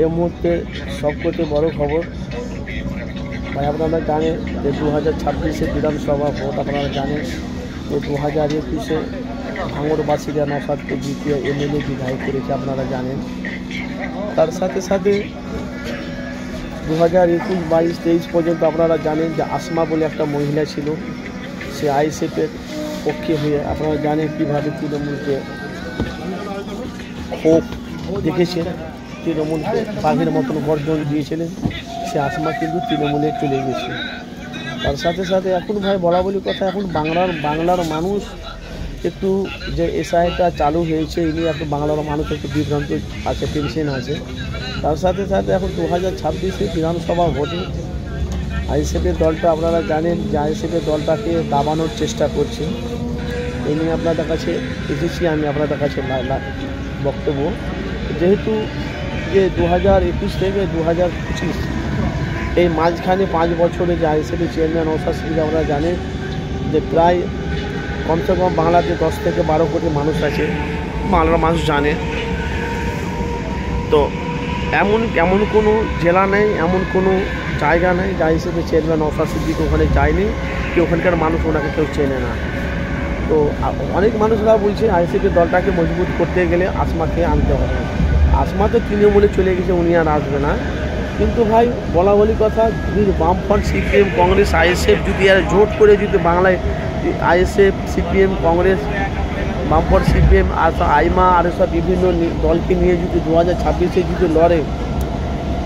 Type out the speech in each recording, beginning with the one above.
এই মুহূর্তে সবচেয়ে বড় খবর ভাই, আপনারা জানেন যে 2026-এ বিধানসভা ভোট। আপনারা জানেন যে 2021-এ ভাঙড়বাসীরা নওশাদকে দ্বিতীয় এমএলএ বিধায়ক করেছে, আপনারা জানেন। তার সাথে সাথে 2021, 22, 23 পর্যন্ত আপনারা জানেন যে আসমা বলে একটা মহিলা ছিল, সে আইএসএফের পক্ষে হয়ে আপনারা জানেন কীভাবে তৃণমূলকে ক্ষোভ দেখেছেন, তৃণমূলকে বাঘের মতন গর্জন দিয়েছিলেন। সে আসমা কিন্তু তৃণমূলে চলে গেছে। তার সাথে সাথে এখন ভাই বলি কথা, এখন বাংলার মানুষ একটু যে এসআইটা চালু হয়েছে এই নিয়ে একটু বাংলার মানুষ একটু বিভ্রান্ত আছে, টেনশন আছে। তার সাথে সাথে এখন 2026-এ বিধানসভা ভোটে আইএসএফের দলটা আপনারা জানেন যে আইএসএফের দলটাকে দাবানোর চেষ্টা করছে। এই নিয়ে আপনাদের কাছে এসেছি আমি, আপনাদের কাছে বক্তব্য, যেহেতু যে 2021 থেকে 2025 এই মাঝখানে 5 বছরে যে আইএসএফের চেয়ারম্যান নওশাদ সিদ্দিকী আপনারা জানেন যে প্রায় কমসে কম বাংলাতে 10 থেকে 12 কোটি মানুষ আছে, বাংলার মানুষ জানে। তো এমন কোনো জেলা নেই, এমন কোনো জায়গা নেই যে আইএসএফের চেয়ারম্যান নওশাদ সিদ্দিকী ওখানে যায়নি, কি ওখানকার মানুষ ওনাকে কেউ চেনে না। তো অনেক মানুষরা বলছে আইএসএফের দলটাকে মজবুত করতে গেলে আসমাকে আনতে হবে। আসমা তো তৃণমূলে চলে গেছে, উনি আর আসবে না। কিন্তু ভাই বলি কথা, যদি বামফ্রন্ট, সিপিএম, কংগ্রেস, আইএসএফ যদি আর জোট করে যদি বাংলায় আইএসএফ, সিপিএম, কংগ্রেস, বামফ্রন্ট, সিপিএম আর আইমা আর সব বিভিন্ন দলকে নিয়ে যদি 2026-এ যদি লড়ে,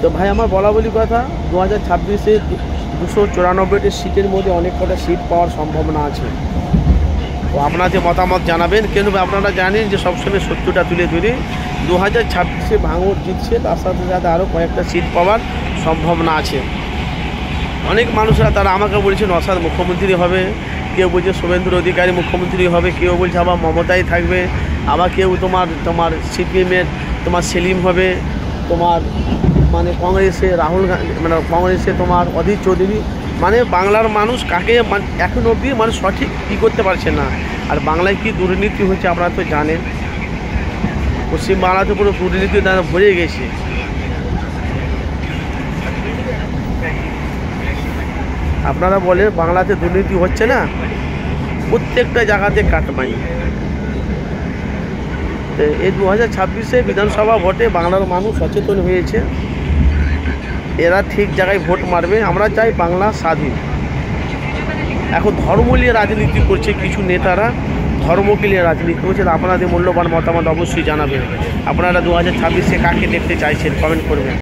তো ভাই আমার বলি কথা 2026-এ 294টি সিটের মধ্যে অনেক কটা সিট পাওয়ার সম্ভাবনা আছে। তো আপনাদের মতামত জানাবেন, কেন আপনারা জানেন যে সবসময় সত্যটা তুলে ধরে 2026-এ ভাঙড় জিতছে, তার সাথে সাথে আরও কয়েকটা সিট পাওয়ার সম্ভাবনা আছে। অনেক মানুষরা তারা আমাকে বলছে নওশাদ মুখ্যমন্ত্রী হবে, কেউ বলছে শুভেন্দু অধিকারী মুখ্যমন্ত্রী হবে, কেউ বলছে আবার মমতাই থাকবে, আবার কেউ তোমার সিপিএমের তোমার সেলিম হবে, তোমার মানে কংগ্রেসে রাহুল গান্ধী, মানে কংগ্রেসে তোমার অধীর চৌধুরী। মানে বাংলার মানুষ কাকে এখন অবধি মানে সঠিক কী করতে পারছে না। আর বাংলায় কি দুর্নীতি হচ্ছে আপনারা তো জানেন, পশ্চিমবাংলাতে পুরো দুর্নীতি ভরে গেছে। আপনারা বলেন বাংলাতে দুর্নীতি হচ্ছে না, প্রত্যেকটা জায়গাতে কাটমাই। এই 2026-এ বিধানসভা ভোটে বাংলার মানুষ সচেতন হয়েছে, এরা ঠিক জায়গায় ভোট মারবে। আমরা চাই বাংলা স্বাধীন। এখন ধর্ম নিয়ে রাজনীতি করছে কিছু নেতারা, ধর্মকে নিয়ে রাজনীতি করছে। আপনাদের মূল্যবান মতামত অবশ্যই জানাবেন। আপনারা 2026-এ কাকে দেখতে চাইছেন কমেন্ট করবেন।